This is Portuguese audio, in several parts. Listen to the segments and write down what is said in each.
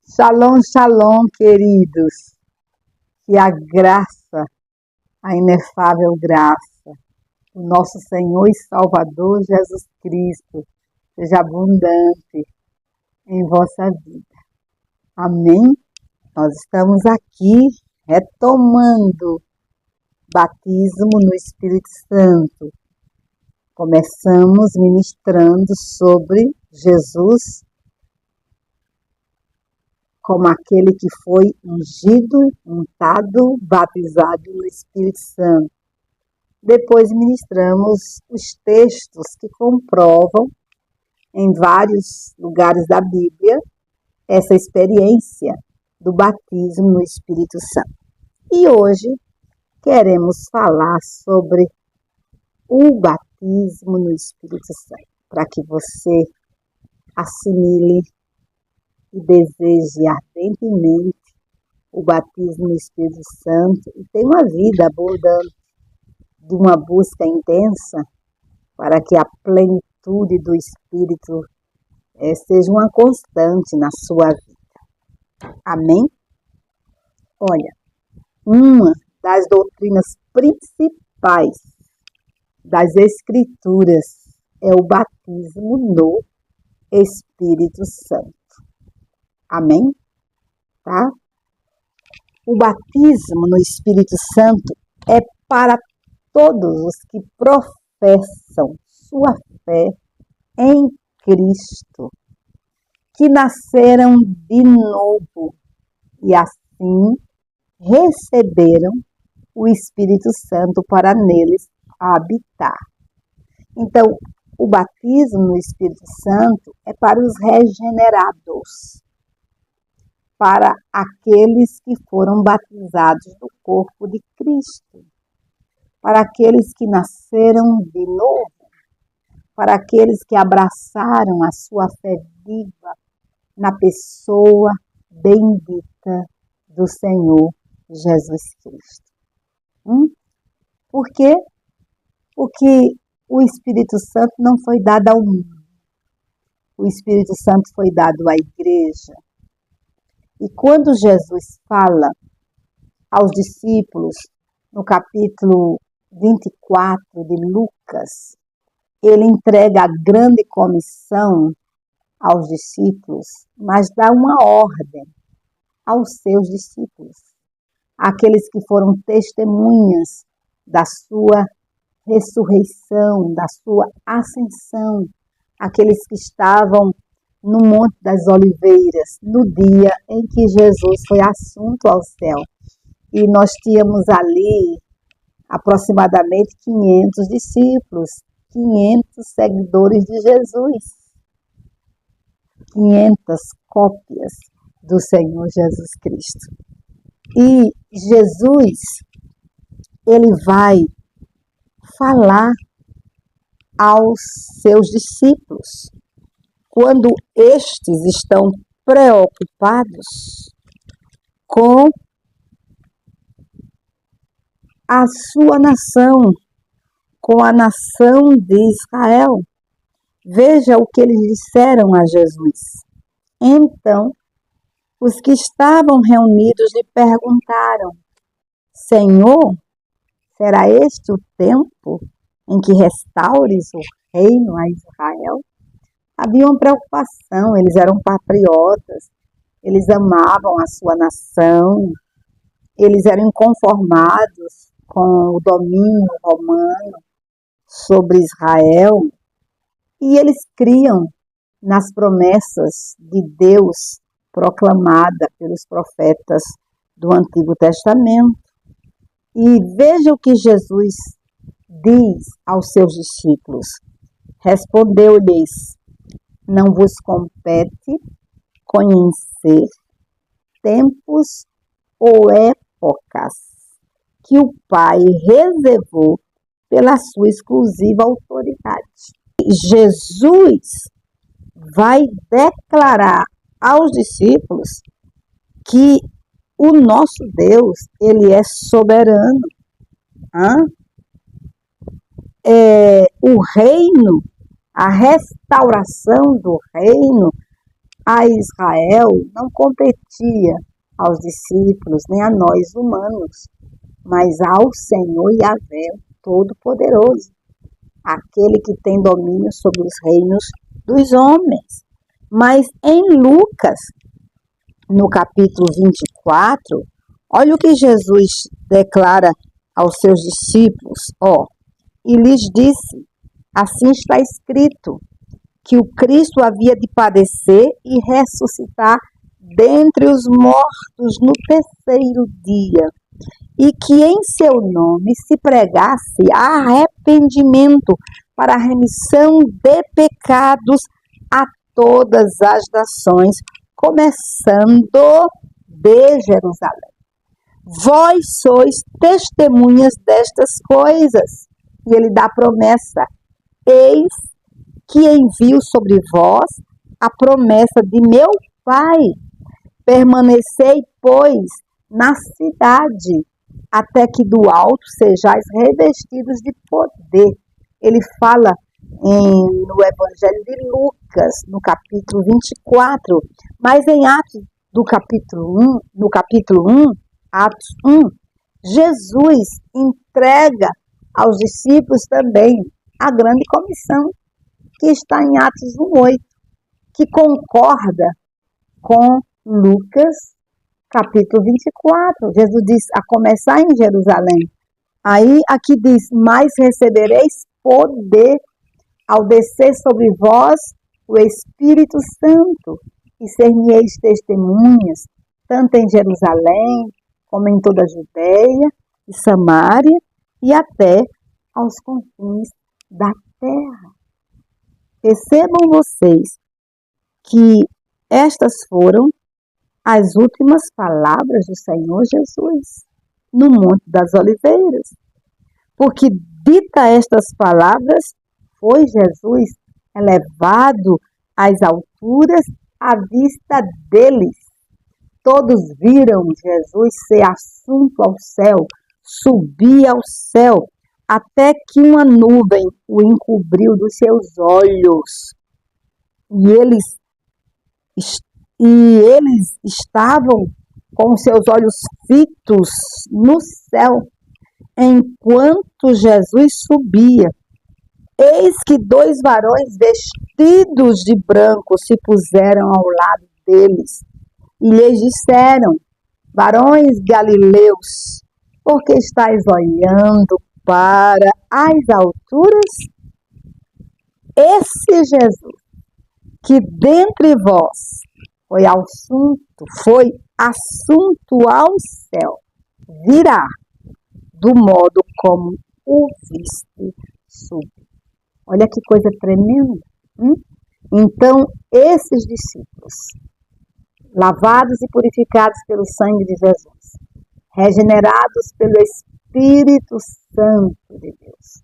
Shalom, shalom, queridos. Que a graça, a inefável graça do nosso Senhor e Salvador Jesus Cristo seja abundante em vossa vida. Amém? Nós estamos aqui retomando batismo no Espírito Santo. Começamos ministrando sobre Jesus como aquele que foi ungido, untado, batizado no Espírito Santo. Depois ministramos os textos que comprovam em vários lugares da Bíblia essa experiência do batismo no Espírito Santo. E hoje queremos falar sobre o batismo no Espírito Santo, para que você assimile e deseje ardentemente o batismo no Espírito Santo e tenha uma vida abundante de uma busca intensa para que a plenitude do Espírito seja uma constante na sua vida. Amém? Olha, uma das doutrinas principais das Escrituras é o batismo no Espírito Santo. Amém? Tá? O batismo no Espírito Santo é para todos os que professam sua fé em Cristo, que nasceram de novo e assim receberam o Espírito Santo para neles habitar. Então, o batismo no Espírito Santo é para os regenerados, para aqueles que foram batizados no corpo de Cristo, para aqueles que nasceram de novo, para aqueles que abraçaram a sua fé viva na pessoa bendita do Senhor Jesus Cristo. Por quê? Porque o Espírito Santo não foi dado ao mundo. O Espírito Santo foi dado à igreja. E quando Jesus fala aos discípulos, no capítulo 24 de Lucas, ele entrega a grande comissão aos discípulos, mas dá uma ordem aos seus discípulos, aqueles que foram testemunhas da sua ressurreição, da sua ascensão, aqueles que estavam no Monte das Oliveiras, no dia em que Jesus foi assunto ao céu. E nós tínhamos ali aproximadamente 500 discípulos, 500 seguidores de Jesus, 500 cópias do Senhor Jesus Cristo. E Jesus, ele vai falar aos seus discípulos, quando estes estão preocupados com a sua nação, com a nação de Israel. Veja o que eles disseram a Jesus. Então, os que estavam reunidos lhe perguntaram: Senhor, será este o tempo em que restaures o reino a Israel? Havia uma preocupação, eles eram patriotas, eles amavam a sua nação, eles eram inconformados com o domínio romano sobre Israel e eles criam nas promessas de Deus proclamada pelos profetas do Antigo Testamento. E veja o que Jesus diz aos seus discípulos. Respondeu-lhes: não vos compete conhecer tempos ou épocas que o Pai reservou pela sua exclusiva autoridade. Jesus vai declarar aos discípulos que o nosso Deus, ele é soberano. O reino, a restauração do reino a Israel não competia aos discípulos, nem a nós humanos, mas ao Senhor Yahvé, Todo-Poderoso, aquele que tem domínio sobre os reinos dos homens. Mas em Lucas, no capítulo 24, olha o que Jesus declara aos seus discípulos, e lhes disse, assim está escrito, que o Cristo havia de padecer e ressuscitar dentre os mortos no terceiro dia, e que em seu nome se pregasse arrependimento para a remissão de pecados a todas as nações, começando de Jerusalém. Vós sois testemunhas destas coisas. E ele dá a promessa, eis que envio sobre vós a promessa de meu Pai. Permanecei, pois, na cidade, até que do alto sejais revestidos de poder. Ele fala no Evangelho de Lucas, no capítulo 24, mas em Atos do capítulo 1, no capítulo 1, Atos 1, Jesus entrega aos discípulos também a grande comissão, que está em Atos 1:8, que concorda com Lucas, capítulo 24. Jesus diz, a começar em Jerusalém. Aí, aqui diz, mas recebereis poder ao descer sobre vós o Espírito Santo, e ser-me-eis testemunhas, tanto em Jerusalém, como em toda a Judeia e Samaria, e até aos confins da terra. Percebam vocês que estas foram as últimas palavras do Senhor Jesus no Monte das Oliveiras. Porque, dita estas palavras, foi Jesus elevado às alturas à vista deles. Todos viram Jesus ser assunto ao céu, subir ao céu, até que uma nuvem o encobriu dos seus olhos. E eles estavam com seus olhos fitos no céu, enquanto Jesus subia. Eis que 2 varões vestidos de branco se puseram ao lado deles e lhes disseram, varões galileus, por que estáis olhando para as alturas? Esse Jesus, que dentre vós foi assunto ao céu, virá do modo como o viste subir. Olha que coisa tremenda. Então, esses discípulos, lavados e purificados pelo sangue de Jesus, regenerados pelo Espírito Santo de Deus,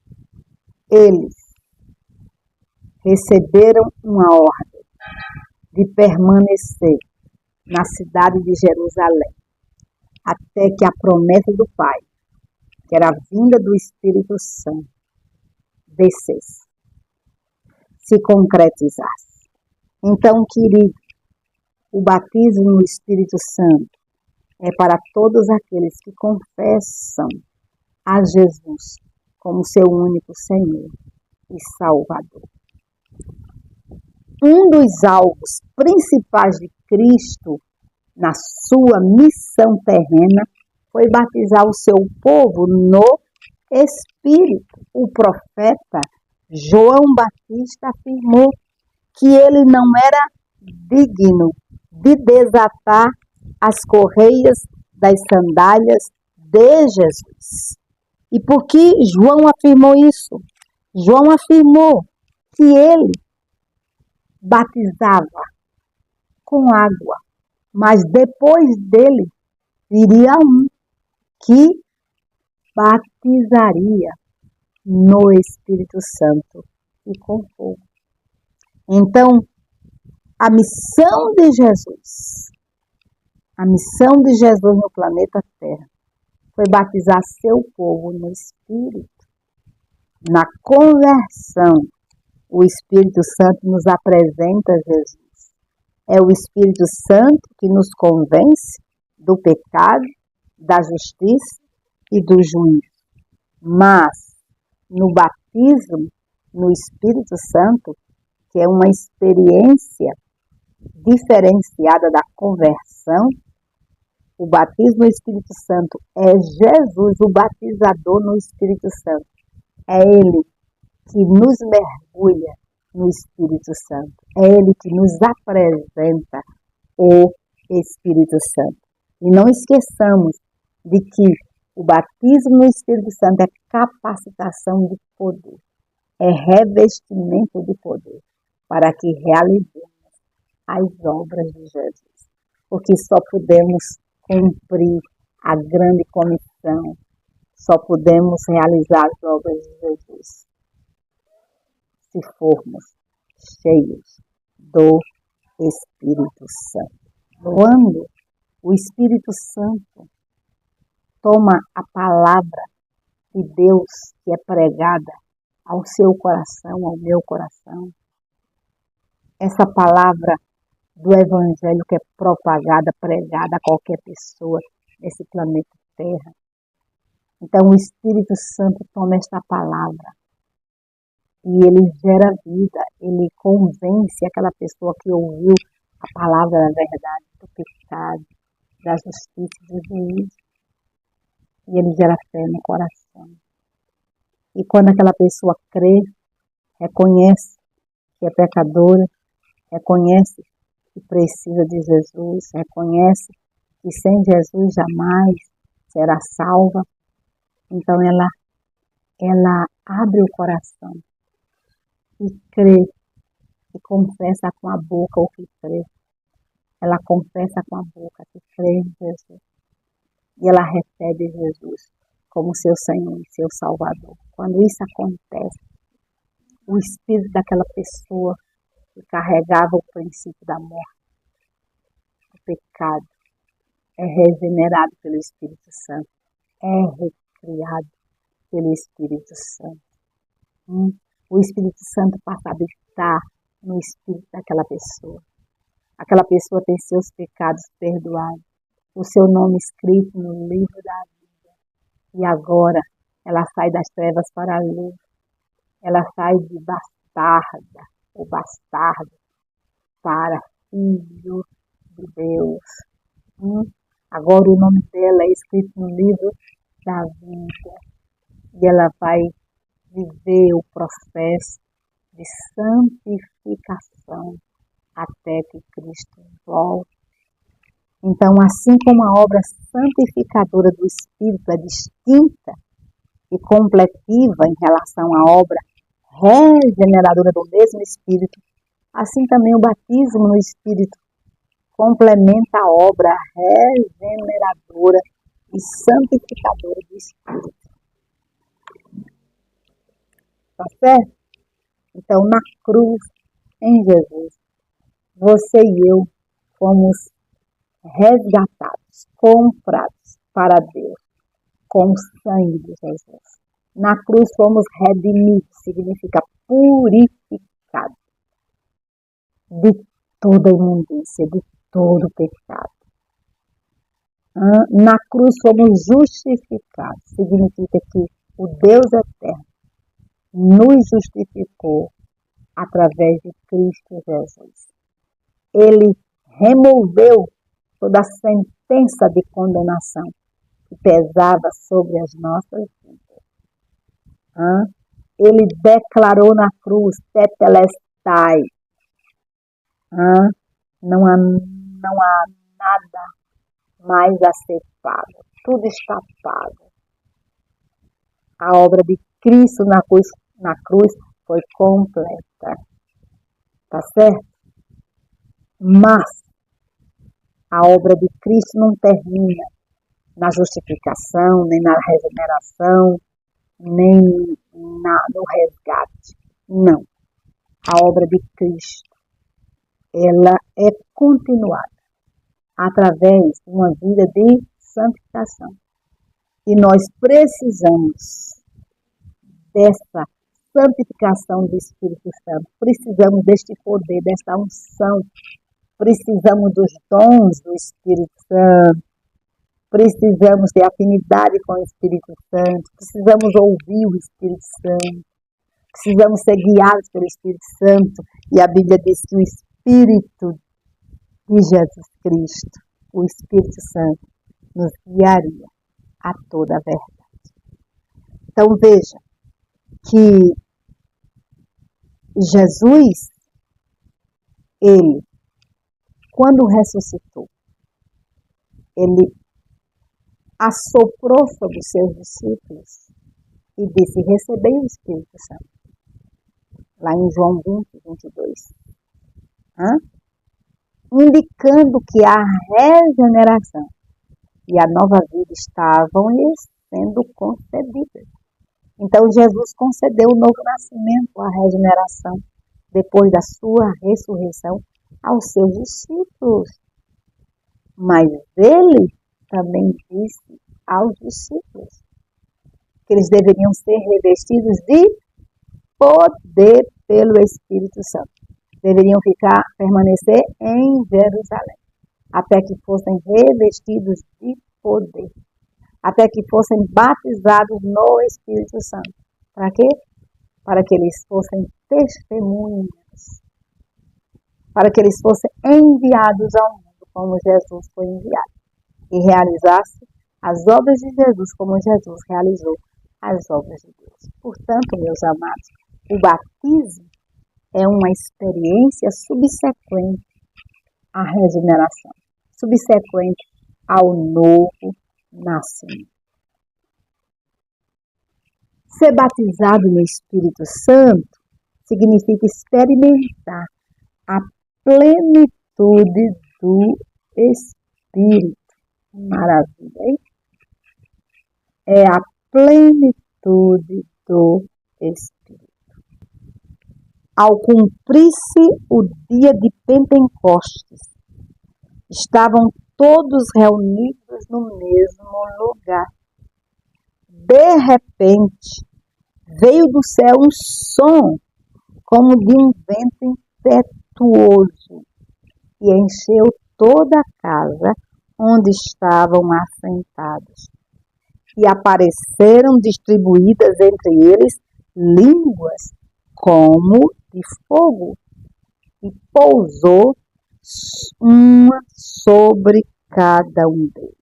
eles receberam uma ordem de permanecer na cidade de Jerusalém, até que a promessa do Pai, que era a vinda do Espírito Santo, descesse, se concretizasse. Então, querido, o batismo no Espírito Santo é para todos aqueles que confessam a Jesus como seu único Senhor e Salvador. Um dos alvos principais de Cristo na sua missão terrena foi batizar o seu povo no Espírito. O profeta João Batista afirmou que ele não era digno de desatar as correias das sandálias de Jesus. E por que João afirmou isso? João afirmou que ele batizava com água, mas depois dele viria um que batizaria no Espírito Santo e com fogo. Então, a missão de Jesus no planeta Terra foi batizar seu povo no Espírito. Na conversão, o Espírito Santo nos apresenta Jesus. É o Espírito Santo que nos convence do pecado, da justiça e do juízo. Mas, no batismo, no Espírito Santo, que é uma experiência diferenciada da conversão, o batismo no Espírito Santo é Jesus, o batizador no Espírito Santo. É Ele que nos mergulha no Espírito Santo. É Ele que nos apresenta o Espírito Santo. E não esqueçamos de que o batismo no Espírito Santo é capacitação de poder. É revestimento de poder para que realizemos as obras de Jesus. Porque só podemos cumprir a grande comissão, só podemos realizar as obras de Jesus se formos cheios do Espírito Santo. Quando o Espírito Santo toma a palavra de Deus que é pregada ao seu coração, ao meu coração, essa palavra do Evangelho que é propagada, pregada a qualquer pessoa nesse planeta Terra. Então o Espírito Santo toma esta palavra e ele gera vida, ele convence aquela pessoa que ouviu a palavra da verdade, do pecado, da justiça e do juízo. E ele gera fé no coração. E quando aquela pessoa crê, reconhece que é pecadora, reconhece que precisa de Jesus, reconhece que sem Jesus jamais será salva, então ela abre o coração e crê, e confessa com a boca o que crê. Ela confessa com a boca que crê em Jesus. E ela recebe Jesus como seu Senhor e seu Salvador. Quando isso acontece, o espírito daquela pessoa que carregava o princípio da morte, o pecado, é regenerado pelo Espírito Santo, é recriado pelo Espírito Santo. O Espírito Santo passa a habitar no espírito daquela pessoa. Aquela pessoa tem seus pecados perdoados, o seu nome escrito no livro da vida. E agora ela sai das trevas para a luz. Ela sai de bastarda ou bastardo para filho de Deus. Agora o nome dela é escrito no livro da vida. E ela vai viver o processo de santificação até que Cristo volte. Então, assim como a obra santificadora do Espírito é distinta e completiva em relação à obra regeneradora do mesmo Espírito, assim também o batismo no Espírito complementa a obra regeneradora e santificadora do Espírito. Tá certo? Então, na cruz, em Jesus, você e eu fomos resgatados, comprados para Deus com o sangue de Jesus. Na cruz fomos redimidos, significa purificados de toda imundícia, de todo pecado. Na cruz fomos justificados, significa que o Deus eterno nos justificou através de Cristo Jesus. Ele removeu toda a sentença de condenação que pesava sobre as nossas vidas. Ele declarou na cruz, tetelestai. Não há nada mais a ser pago. Tudo está pago. A obra de Cristo na cruz foi completa. Tá certo? Mas a obra de Cristo não termina na justificação, nem na regeneração, nem no resgate. Não. A obra de Cristo, ela é continuada através de uma vida de santificação. E nós precisamos dessa santificação do Espírito Santo. Precisamos deste poder, desta unção. Precisamos dos dons do Espírito Santo. Precisamos ter afinidade com o Espírito Santo. Precisamos ouvir o Espírito Santo. Precisamos ser guiados pelo Espírito Santo. E a Bíblia diz que o Espírito de Jesus Cristo, o Espírito Santo, nos guiaria a toda a verdade. Então veja que Jesus, ele, quando ressuscitou, ele assoprou sobre os seus discípulos e disse: recebei o Espírito Santo. Lá em João 20, 22. Indicando que a regeneração e a nova vida estavam lhes sendo concedidas. Então Jesus concedeu o novo nascimento, a regeneração, depois da sua ressurreição, aos seus discípulos. Mas ele também disse aos discípulos que eles deveriam ser revestidos de poder pelo Espírito Santo. Deveriam permanecer em Jerusalém, até que fossem revestidos de poder, até que fossem batizados no Espírito Santo. Para quê? Para que eles fossem testemunhas, para que eles fossem enviados ao mundo como Jesus foi enviado, e realizasse as obras de Jesus como Jesus realizou as obras de Deus. Portanto, meus amados, o batismo é uma experiência subsequente à regeneração, subsequente ao novo nascimento. Ser batizado no Espírito Santo significa experimentar a plenitude do Espírito. Maravilha, hein? É a plenitude do Espírito. Ao cumprir-se o dia de Pentecostes, estavam todos reunidos no mesmo lugar. De repente, veio do céu um som, como de um vento impetuoso, e encheu toda a casa onde estavam assentados. E apareceram distribuídas entre eles línguas como de fogo, e pousou uma sobre cada um deles.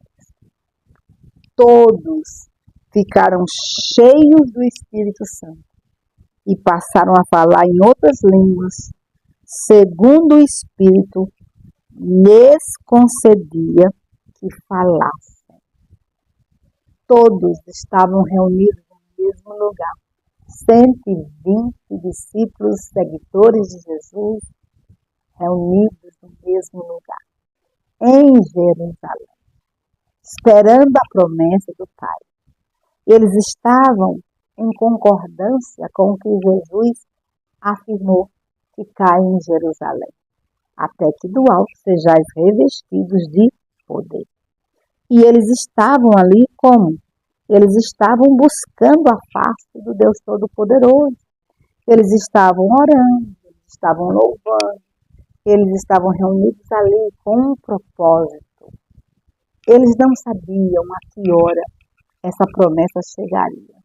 Todos ficaram cheios do Espírito Santo e passaram a falar em outras línguas, segundo o Espírito lhes concedia que falassem. Todos estavam reunidos no mesmo lugar. 120 discípulos, seguidores de Jesus, reunidos no mesmo lugar, em Jerusalém, esperando a promessa do Pai. Eles estavam em concordância com o que Jesus afirmou: ficai em Jerusalém, até que do alto sejais revestidos de poder. E eles estavam ali como? Eles estavam buscando a face do Deus Todo-Poderoso. Eles estavam orando, eles estavam louvando, eles estavam reunidos ali com um propósito. Eles não sabiam a que hora essa promessa chegaria.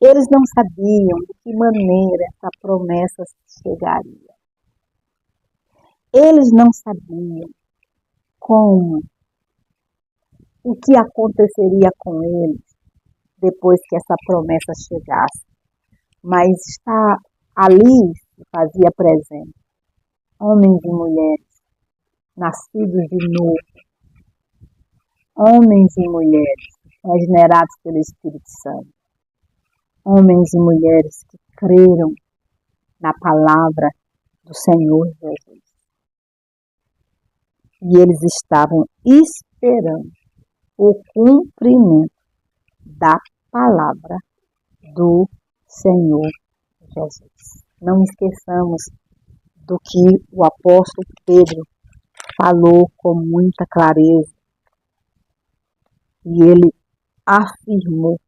Eles não sabiam de que maneira essa promessa chegaria. Eles não sabiam como, o que aconteceria com eles depois que essa promessa chegasse. Mas está ali, se fazia presente, homens e mulheres, nascidos de novo, homens e mulheres, regenerados pelo Espírito Santo, homens e mulheres que creram na palavra do Senhor Jesus. E eles estavam esperando o cumprimento da palavra do Senhor Jesus. Não esqueçamos do que o apóstolo Pedro falou com muita clareza. E ele afirmou,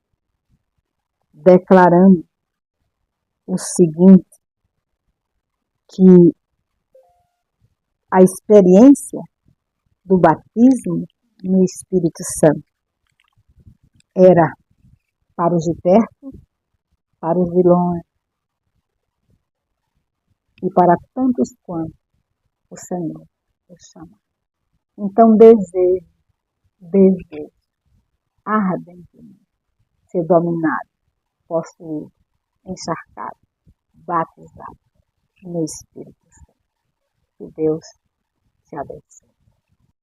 declarando o seguinte, que a experiência do batismo no Espírito Santo era para os de perto, para os de longe e para tantos quanto o Senhor os chama. Então desejo ardentemente ser dominado, possuído, encharcado, batizado no Espírito Santo. Que Deus te abençoe.